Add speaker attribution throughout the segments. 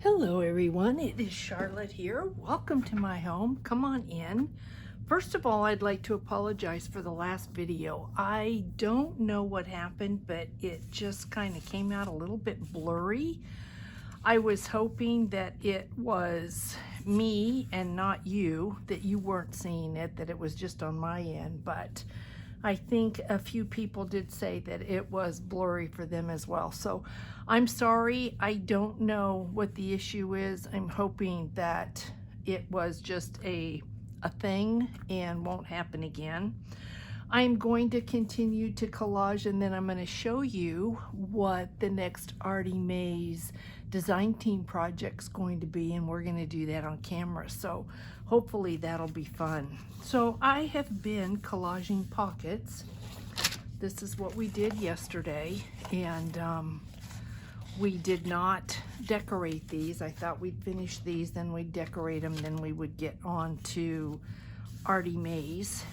Speaker 1: Hello everyone, it is Charlotte here. Welcome to my home. Come on in. First of all, I'd like to apologize for the last video. I don't know what happened, but it just kind of came out a little bit blurry. I was hoping that it was me and not you, that you weren't seeing it, that it was just on my end, but I think a few people did say that it was blurry for them as well. So I'm sorry, I don't know what the issue is. I'm hoping that it was just a thing and won't happen again. I'm going to continue to collage, and then I'm going to show you what the next Artie Mays design team project's going to be, and we're going to do that on camera. So hopefully that'll be fun. So I have been collaging pockets. This is what we did yesterday, and we did not decorate these. I thought we'd finish these, then we'd decorate them, then we would get on to Artie Mays.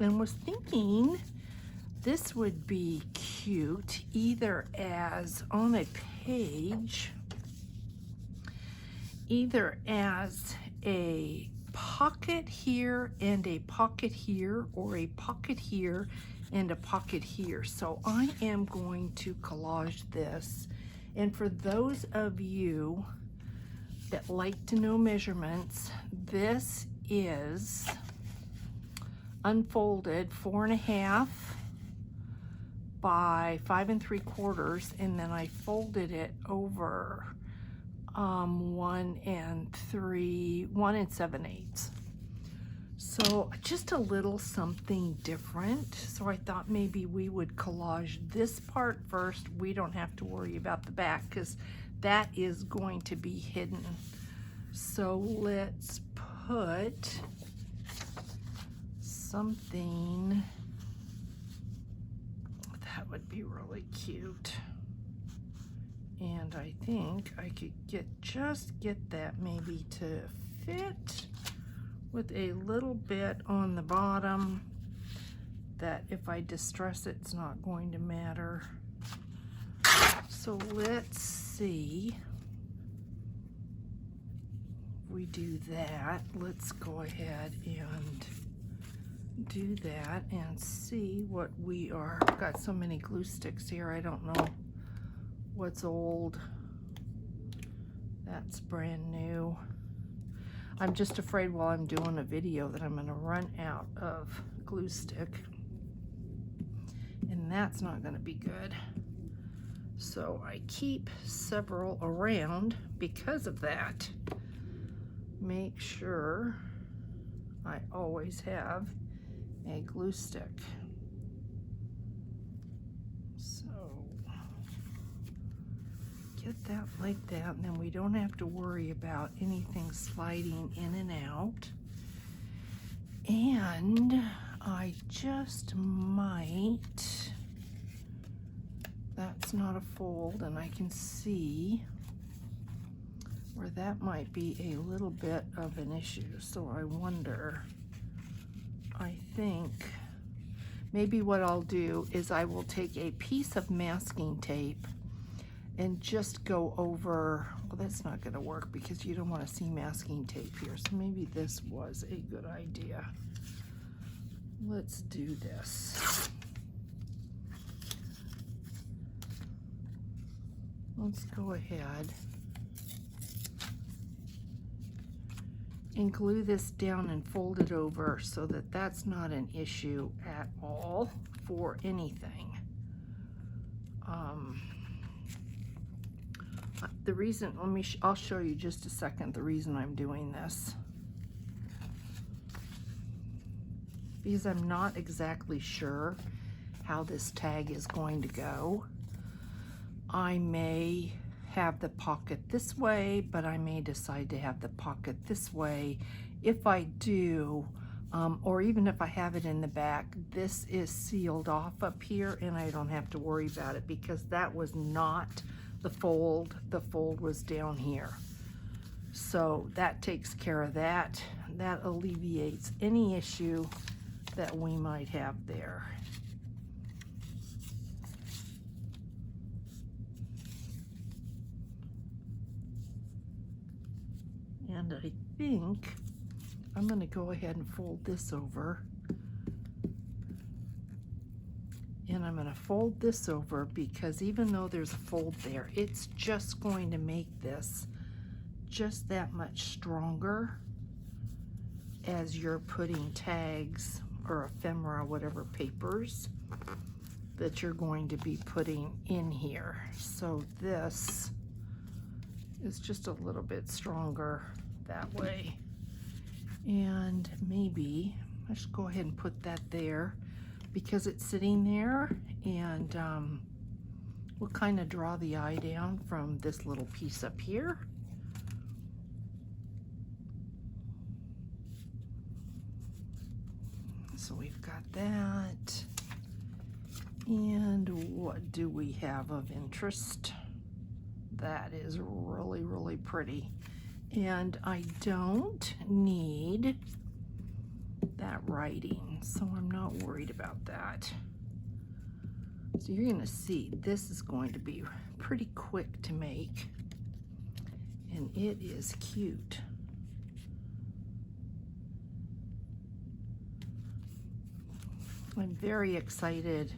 Speaker 1: And was thinking this would be cute either as on a page, either as a pocket here and a pocket here, or a pocket here and a pocket here. So I am going to collage this. And for those of you that like to know measurements, this is unfolded 4.5 by 5 3/4, and then I folded it over 1 7/8. So just a little something different. So I thought maybe we would collage this part first. We don't have to worry about the back because that is going to be hidden. So let's put something that would be really cute, and I think I could just get that maybe to fit with a little bit on the bottom, that if I distress it, it's not going to matter. So let's see. We do that. Let's go ahead and do that and see what we are. I've got so many glue sticks here, I don't know what's old. That's brand new. I'm just afraid while I'm doing a video that I'm going to run out of glue stick, and that's not going to be good. So I keep several around because of that. Make sure I always have a glue stick. So get that like that, and then we don't have to worry about anything sliding in and out. And I just might, that's not a fold, and I can see where that might be a little bit of an issue. So I wonder, I think maybe what I'll do is I will take a piece of masking tape and just go over, well, that's not going to work because you don't want to see masking tape here. So maybe this was a good idea. Let's do this. Let's go ahead and glue this down and fold it over so that that's not an issue at all for anything. The reason, I'll show you just a second the reason I'm doing this. Because I'm not exactly sure how this tag is going to go. I may have the pocket this way, but I may decide to have the pocket this way. If I do, or even if I have it in the back, this is sealed off up here and I don't have to worry about it because that was not the fold. The fold was down here. So that takes care of that. That alleviates any issue that we might have there. And I think I'm going to go ahead and fold this over. And I'm going to fold this over because even though there's a fold there, it's just going to make this just that much stronger as you're putting tags or ephemera, whatever papers that you're going to be putting in here. So this is just a little bit stronger that way. And maybe I should go ahead and put that there because it's sitting there, and we'll kind of draw the eye down from this little piece up here. So we've got that. And what do we have of interest? That is really, really pretty. And I don't need that writing, so I'm not worried about that. So you're gonna see this is going to be pretty quick to make, and it is cute. I'm very excited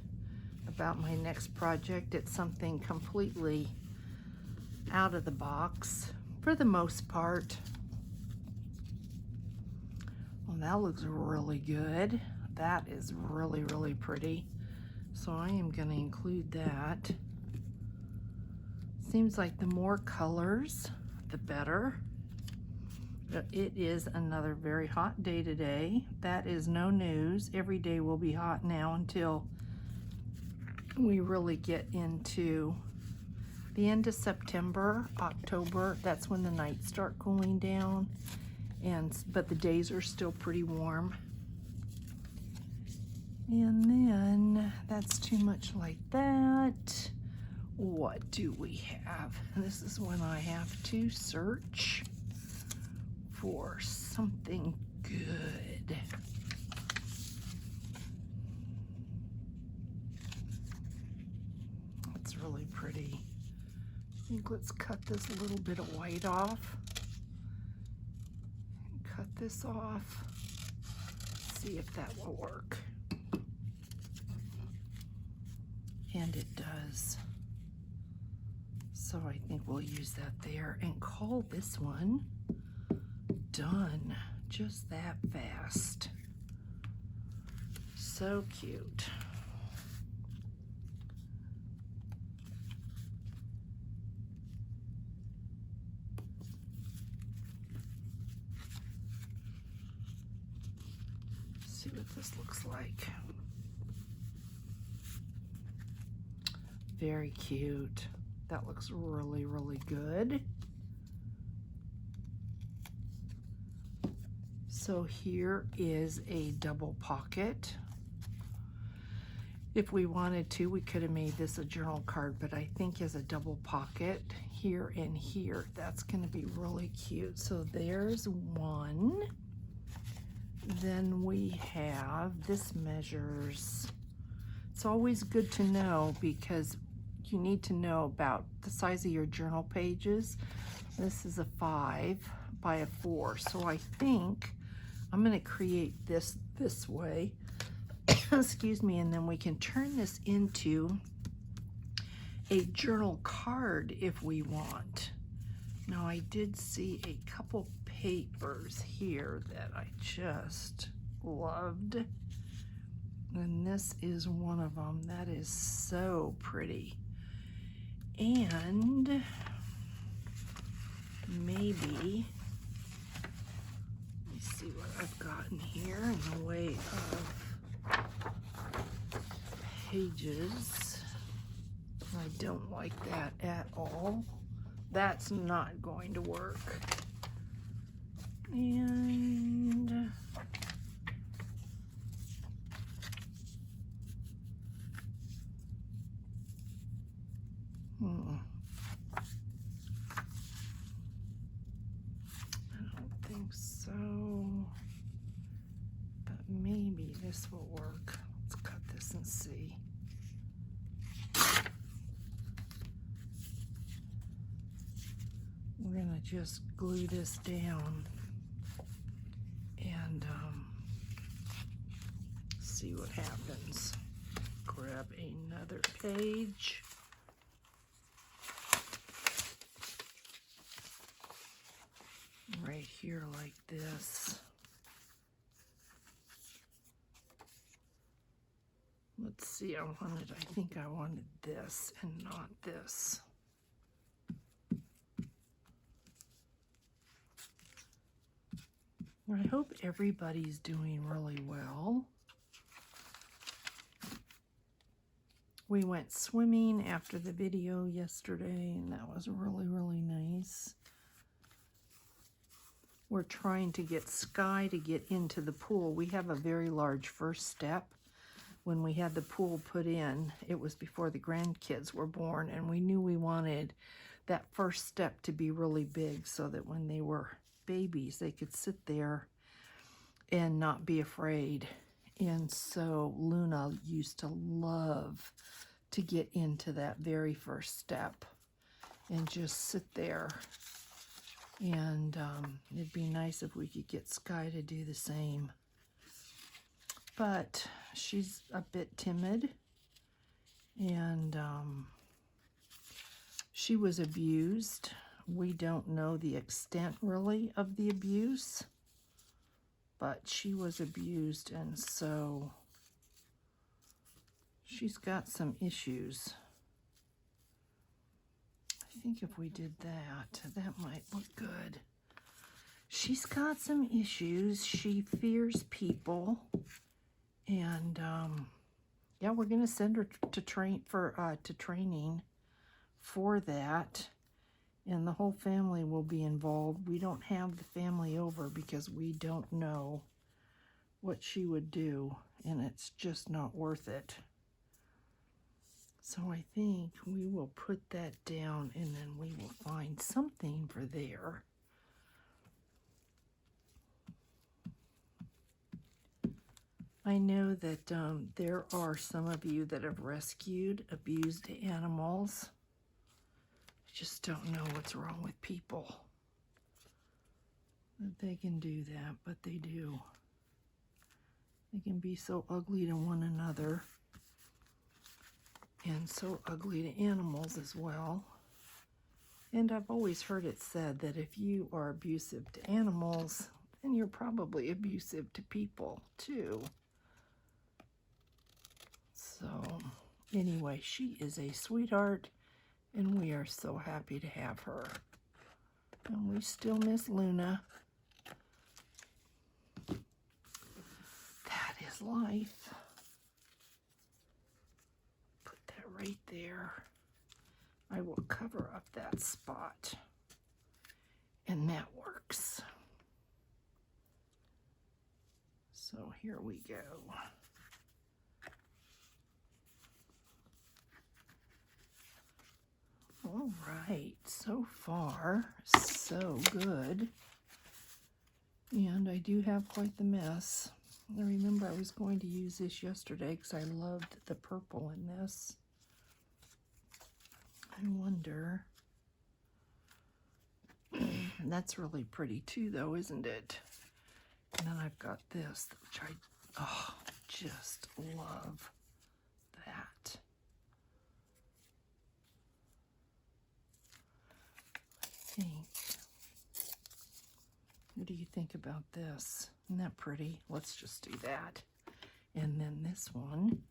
Speaker 1: about my next project. It's something completely out of the box for the most part. Well, that looks really good. That is really, really pretty. So I am going to include that. Seems like the more colors, the better. It is another very hot day today. That is no news. Every day will be hot now until we really get into the end of September, October. That's when the nights start cooling down, but the days are still pretty warm. And then that's too much like that. What do we have? This is when I have to search for something good. It's really pretty. I think let's cut this little bit of white off. Cut this off. See if that will work. And it does. So I think we'll use that there and call this one done. Just that fast. So cute. See what this looks like. Very cute. That looks really, really good. So here is a double pocket. If we wanted to, we could have made this a journal card, but I think as a double pocket here and here, that's going to be really cute. So there's one. Then we have, this measures, it's always good to know because you need to know about the size of your journal pages. This is a 5 by a 4. So I think I'm going to create this way. Excuse me, and then we can turn this into a journal card if we want. Now I did see a couple papers here that I just loved, and this is one of them. That is so pretty. And maybe, let me see what I've got in here in the way of pages. I don't like that at all. That's not going to work. And I don't think so, but maybe this will work. Let's cut this and see. We're gonna just glue this down and see what happens. Grab another page. Right here like this. Let's see, I think I wanted this and not this. I hope everybody's doing really well. We went swimming after the video yesterday, and that was really, really nice. We're trying to get Sky to get into the pool. We have a very large first step. When we had the pool put in, it was before the grandkids were born, and we knew we wanted that first step to be really big so that when they were babies, they could sit there and not be afraid. And so Luna used to love to get into that very first step and just sit there. And it'd be nice if we could get Sky to do the same. But she's a bit timid, and she was abused. We don't know the extent really of the abuse, but she was abused, and so she's got some issues. I think if we did that, that might look good. She's got some issues. She fears people, and yeah, we're gonna send her to training for that, and the whole family will be involved. We don't have the family over because we don't know what she would do, and it's just not worth it. So I think we will put that down, and then we will find something for there. I know that there are some of you that have rescued abused animals. I just don't know what's wrong with people. That they can do that, but they do. They can be so ugly to one another and so ugly to animals as well. And I've always heard it said that if you are abusive to animals, then you're probably abusive to people too. So anyway, she is a sweetheart, and we are so happy to have her. And we still miss Luna. That is life. Put that right there. I will cover up that spot, and that works. So here we go. All right, so far, so good. And I do have quite the mess. I remember I was going to use this yesterday because I loved the purple in this. I wonder. That's really pretty too, though, isn't it? And then I've got this, which I just love that. What do you think about this? Isn't that pretty? Let's just do that. And then this one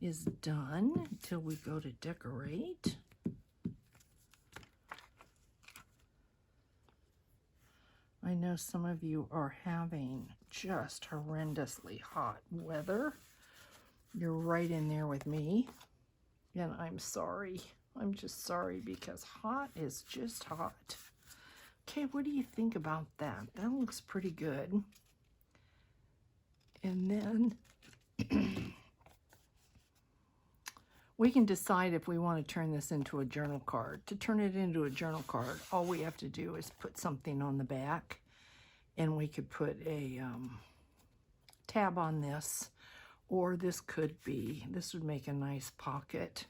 Speaker 1: is done until we go to decorate. I know some of you are having just horrendously hot weather. You're right in there with me, and I'm sorry. I'm just sorry because hot is just hot. Okay, what do you think about that? That looks pretty good. And then we can decide if we want to turn this into a journal card. To turn it into a journal card, all we have to do is put something on the back, and we could put a tab on this, or this would make a nice pocket.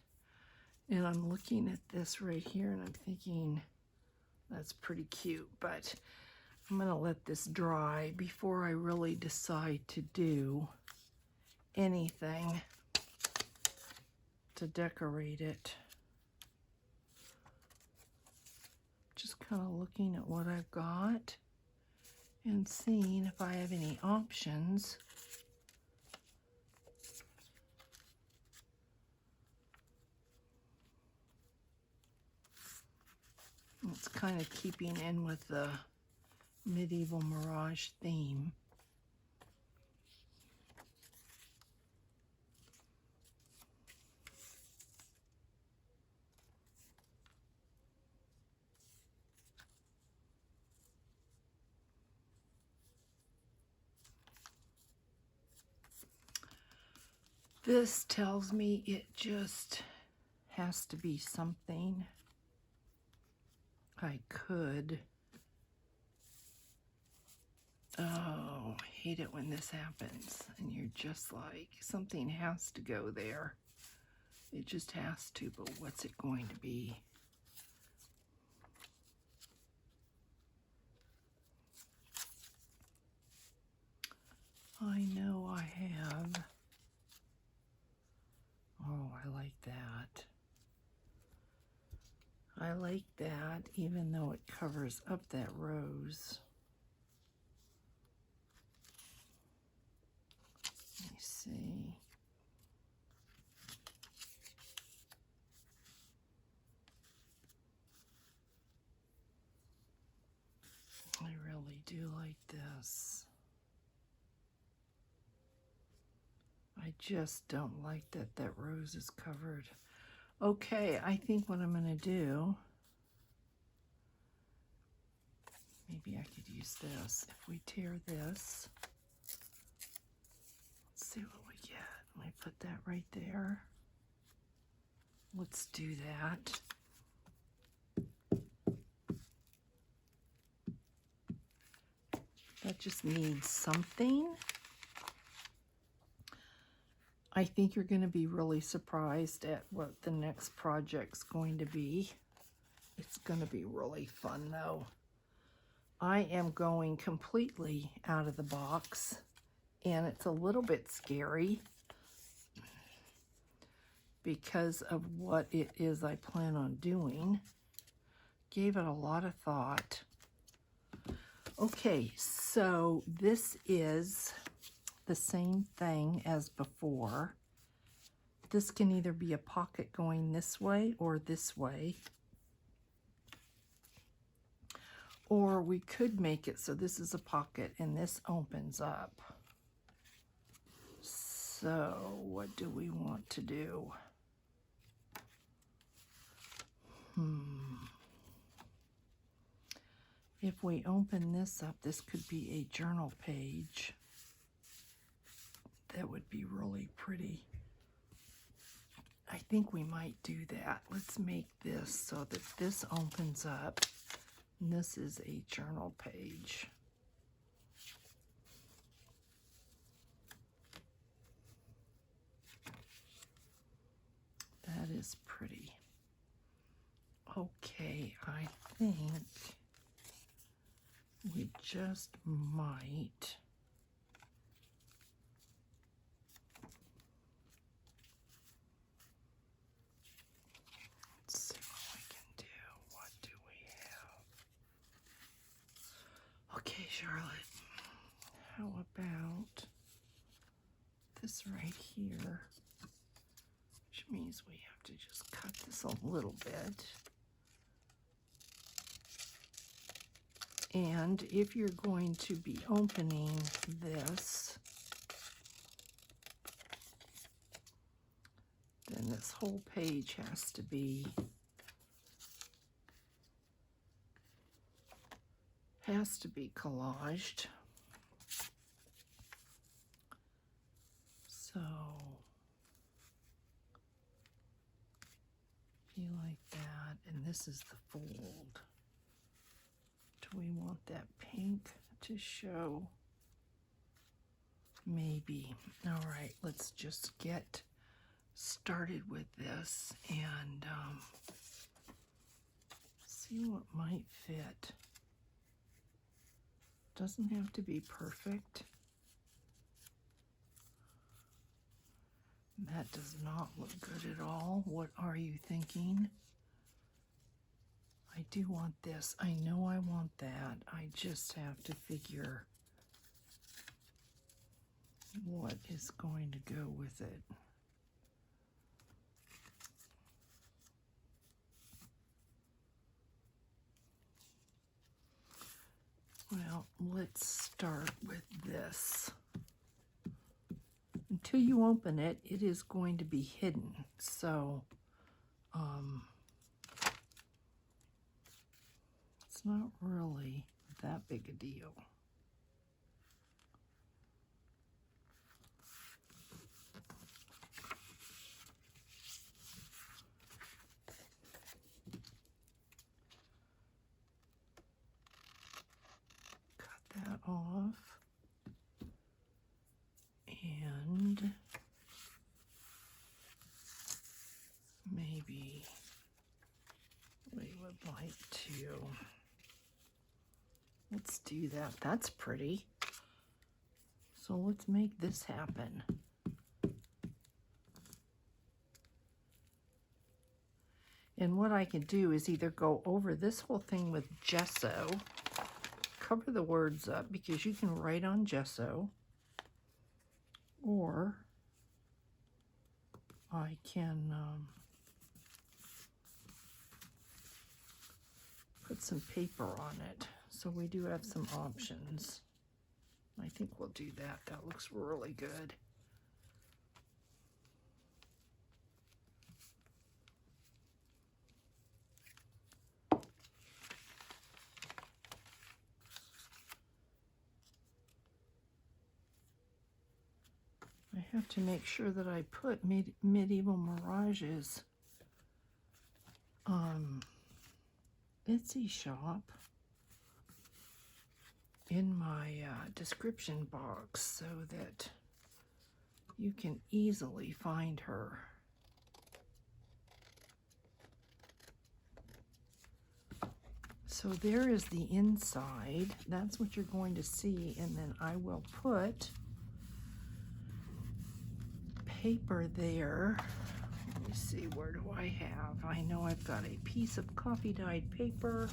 Speaker 1: And I'm looking at this right here, and I'm thinking, That's pretty cute, but I'm going to let this dry before I really decide to do anything to decorate it. Just kind of looking at what I've got and seeing if I have any options. It's kind of keeping in with the medieval mirage theme. This tells me it just has to be something I could. Oh, I hate it when this happens and you're just like, something has to go there. It just has to, but what's it going to be? I know I have. Oh, I like that. I like that, even though it covers up that rose. Let me see. I really do like this. I just don't like that that rose is covered. Okay, I think what I'm going to do, maybe I could use this. If we tear this, let's see what we get. Let me put that right there. Let's do that. That just needs something. I think you're going to be really surprised at what the next project's going to be. It's going to be really fun though. I am going completely out of the box and it's a little bit scary because of what it is I plan on doing. Gave it a lot of thought. Okay, so this is the same thing as before. This can either be a pocket going this way or this way. Or we could make it so this is a pocket and this opens up. So what do we want to do? If we open this up, this could be a journal page. That would be really pretty. I think we might do that. Let's make this so that this opens up. And this is a journal page. That is pretty. Okay, I think we just might let's see what we can do. What do we have? Okay, Charlotte, how about this right here? Which means we have to just cut this a little bit. And if you're going to be opening this, then this whole page has to be collaged. So be like that, and this is the fold. Do we want that pink to show? Maybe. All right, let's just get started with this and see See what might fit. Doesn't have to be perfect. That does not look good at all. What are you thinking? I do want this. I know I want that. I just have to figure what is going to go with it. Well, let's start with this. Until you open it, it is going to be hidden. So, it's not really that big a deal. Cut that off. And maybe we would like to, let's do that. That's pretty. So let's make this happen. And what I can do is either go over this whole thing with gesso, cover the words up because you can write on gesso, or I can put some paper on it. So we do have some options. I think we'll do that. That looks really good. I have to make sure that I put Medieval Mirage's Etsy shop in my description box so that you can easily find her. So there is the inside. That's what you're going to see, and then I will put paper there. Let me see, where do I have? I know I've got a piece of coffee dyed paper.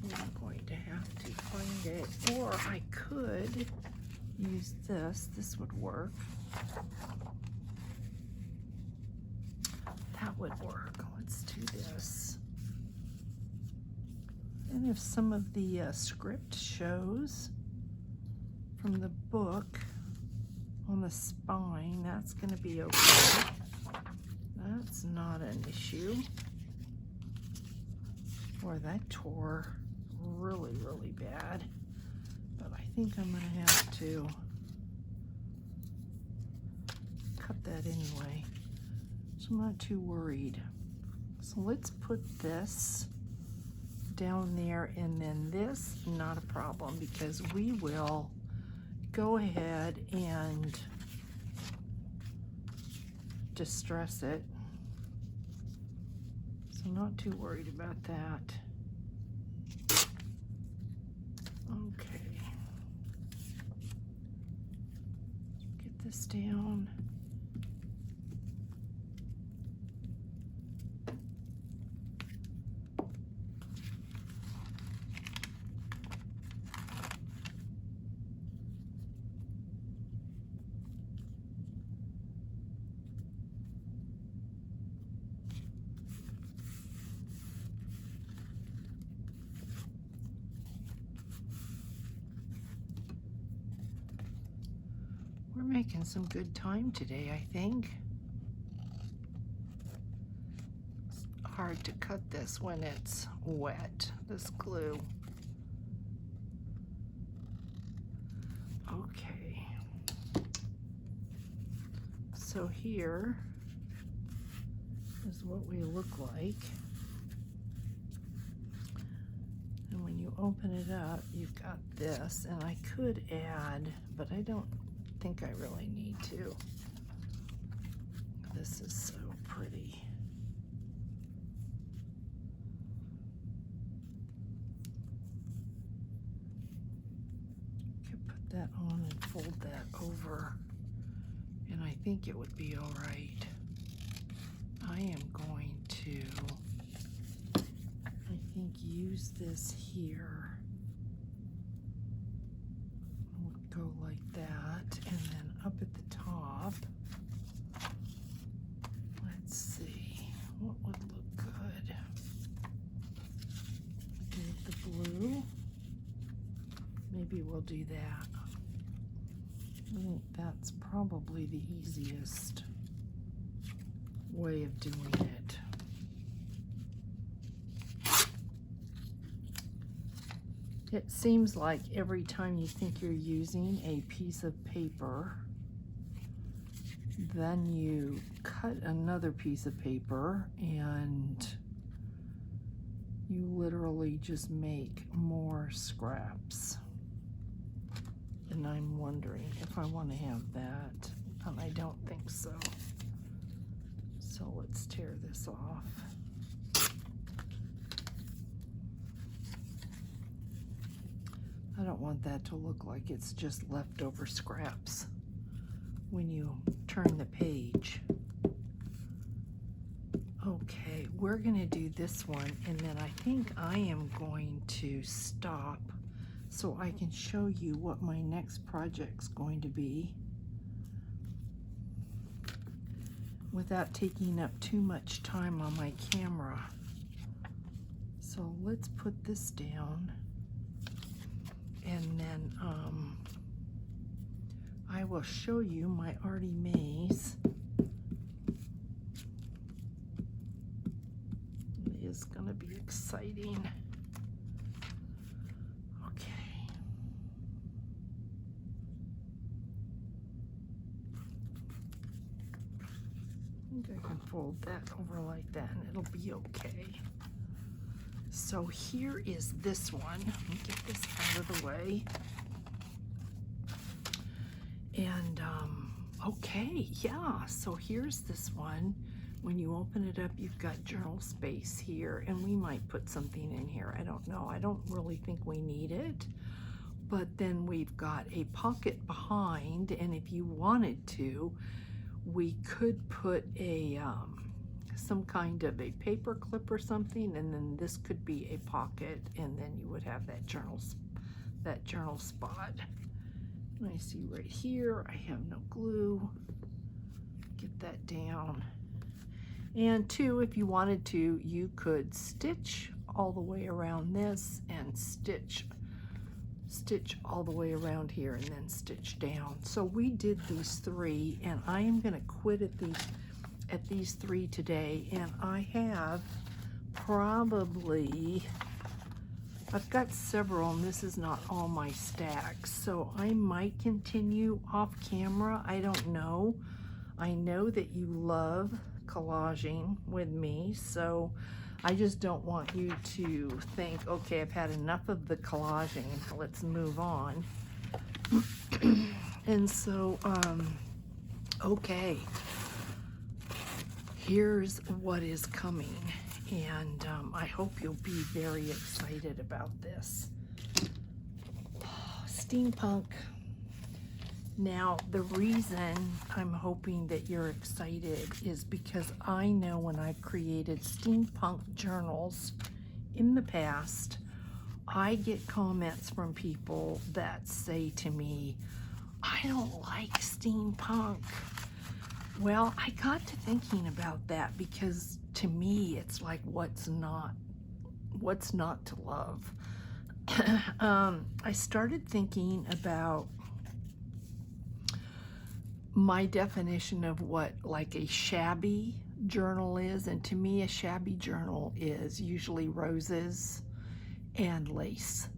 Speaker 1: I'm going to have to find it, or I could use this. This would work. That would work. Let's do this. And if some of the script shows from the book on the spine, that's going to be okay. That's not an issue. Boy, that tore really, really bad. But I think I'm going to have to cut that anyway. So I'm not too worried. So let's put this down there, and then this, not a problem, because we will go ahead and distress it. So not too worried about that. Okay. Get this down. We're making some good time today, I think. It's hard to cut this when it's wet, this glue. Okay. So here is what we look like. And when you open it up, you've got this, and I could add, but I don't think I really need to. This is so pretty. that over, and I think it would be all right. I am going to, I think, use this here. We'll go like that, and then up at the top, let's see, what would look good? Do the blue. Maybe we'll do that. I think that's probably the easiest way of doing it. It seems like every time you think you're using a piece of paper, then you cut another piece of paper and you literally just make more scraps. And I'm wondering if I want to have that, and I don't think so. So let's tear this off. I don't want that to look like it's just leftover scraps when you turn the page. Okay, we're gonna do this one, and then I think I am going to stop so I can show you what my next project's going to be without taking up too much time on my camera. So let's put this down, and then I will show you my Artie maze. It is going to be exciting. Okay. I think I can fold that over like that and it'll be okay. So here is this one. Let me get this out of the way. And okay, yeah, so here's this one. When you open it up, you've got journal space here, and we might put something in here. I don't know. I don't really think we need it. But then we've got a pocket behind, and if you wanted to, we could put a some kind of a paper clip or something, and then this could be a pocket, and then you would have that journal spot. And I see right here, I have no glue. Get that down. And two, if you wanted to, you could stitch all the way around this and stitch all the way around here and then stitch down. So we did these three, and I am going to quit at these three today. And I have probably, I've got several, and this is not all my stacks, so I might continue off camera. I don't know. I know that you love collaging with me, so I just don't want you to think, okay, I've had enough of the collaging, let's move on. And so, okay, here's what is coming, and I hope you'll be very excited about this. Steampunk. Now, the reason I'm hoping that you're excited is because I know when I've created steampunk journals in the past, I get comments from people that say to me, I don't like steampunk. Well, I got to thinking about that because to me, it's like, what's not to love? I started thinking about my definition of what like a shabby journal is, and to me a shabby journal is usually roses and lace.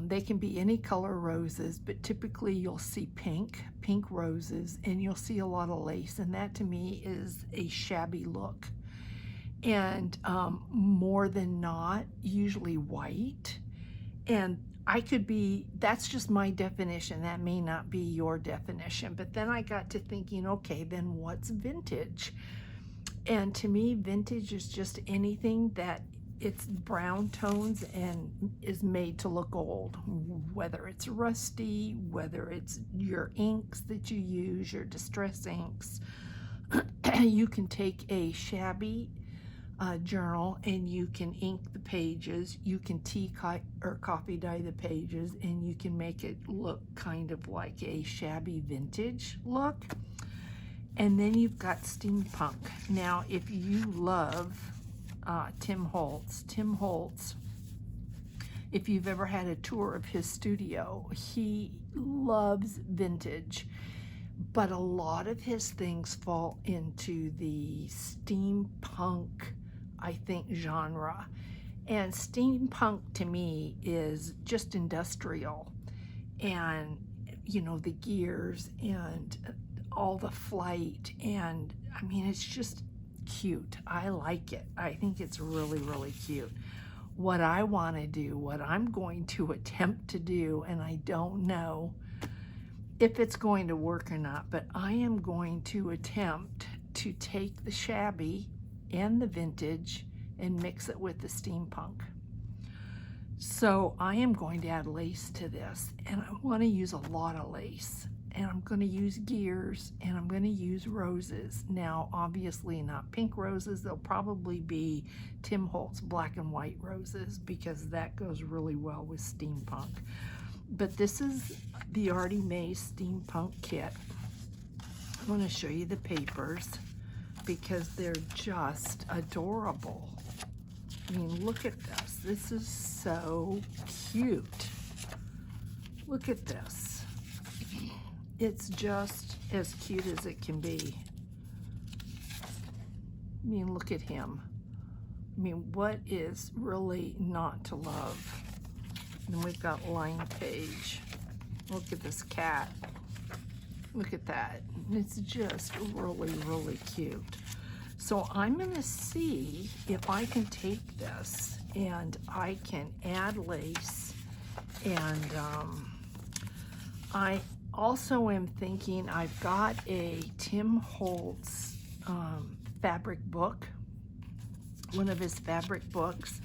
Speaker 1: They can be any color roses, but typically you'll see pink roses, and you'll see a lot of lace, and that to me is a shabby look. And more than not, usually white. And I could be, that's just my definition. That may not be your definition. But then I got to thinking, okay, then what's vintage? And to me, vintage is just anything that it's brown tones and is made to look old, whether it's rusty, whether it's your inks that you use, your distress inks. You can take a shabby journal and you can ink the pages, you can or coffee dye the pages, and you can make it look kind of like a shabby vintage look. And then you've got steampunk. Now, if you love Tim Holtz, if you've ever had a tour of his studio, he loves vintage, but a lot of his things fall into the steampunk, I think, genre. And steampunk to me is just industrial, and you know, the gears and all the flight, and I mean, it's just cute. I like it. I think it's really, really cute. What I want to do, what I'm going to attempt to do, and I don't know if it's going to work or not, but I am going to attempt to take the shabby and the vintage and mix it with the steampunk. So I am going to add lace to this, and I want to use a lot of lace. And I'm going to use gears, and I'm going to use roses. Now, obviously not pink roses. They'll probably be Tim Holtz black and white roses, because that goes really well with steampunk. But this is the Artie Mae steampunk kit. I want to show you the papers because they're just adorable. I mean, look at this. This is so cute. Look at this. It's just as cute as it can be. I mean, look at him. I mean, what is really not to love? And we've got line page. Look at this cat. Look at that. It's just really, really cute. So I'm gonna see if I can take this and I can add lace, and I also am thinking, I've got a Tim Holtz fabric book, one of his fabric books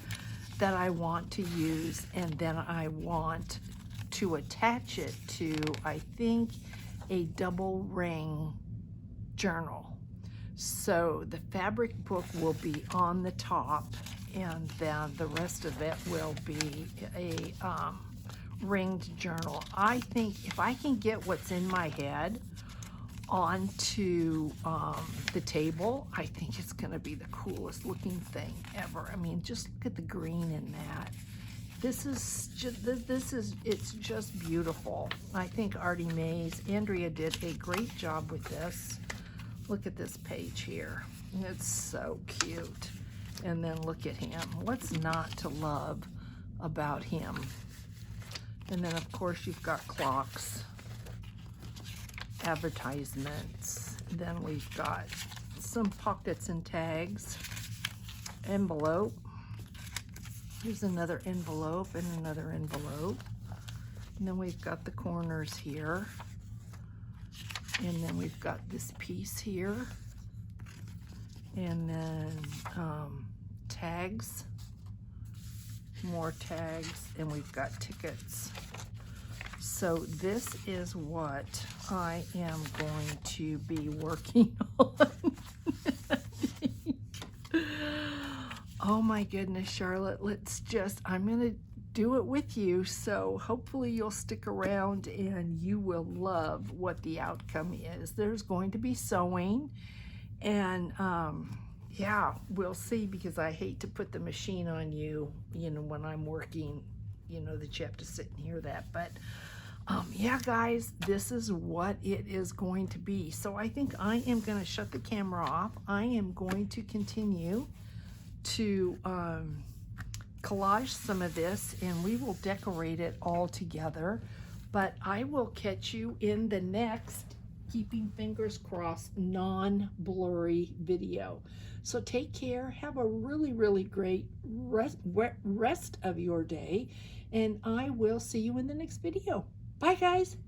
Speaker 1: that I want to use, and then I want to attach it to, I think, a double ring journal. So the fabric book will be on the top, and then the rest of it will be a ringed journal. I think if I can get what's in my head onto the table, I think it's going to be the coolest looking thing ever. I mean, just look at the green in that. This is it's just beautiful. I think Artie Mae's, Andrea did a great job with this. Look at this page here. It's so cute. And then look at him. What's not to love about him? And then, of course, you've got clocks, advertisements. Then we've got some pockets and tags, envelope. Here's another envelope and another envelope. And then we've got the corners here. And then we've got this piece here. And then tags. More tags, and we've got tickets. So this is what I am going to be working on. Oh my goodness, Charlotte, I'm gonna do it with you, so hopefully you'll stick around and you will love what the outcome is. There's going to be sewing, and yeah, we'll see, because I hate to put the machine on you, you know, when I'm working, you know, that you have to sit and hear that. But yeah, guys, this is what it is going to be. So I think I am going to shut the camera off. I am going to continue to collage some of this, and we will decorate it all together. But I will catch you in the next, keeping fingers crossed, non-blurry video. So take care, have a really, really great rest of your day, and I will see you in the next video. Bye, guys.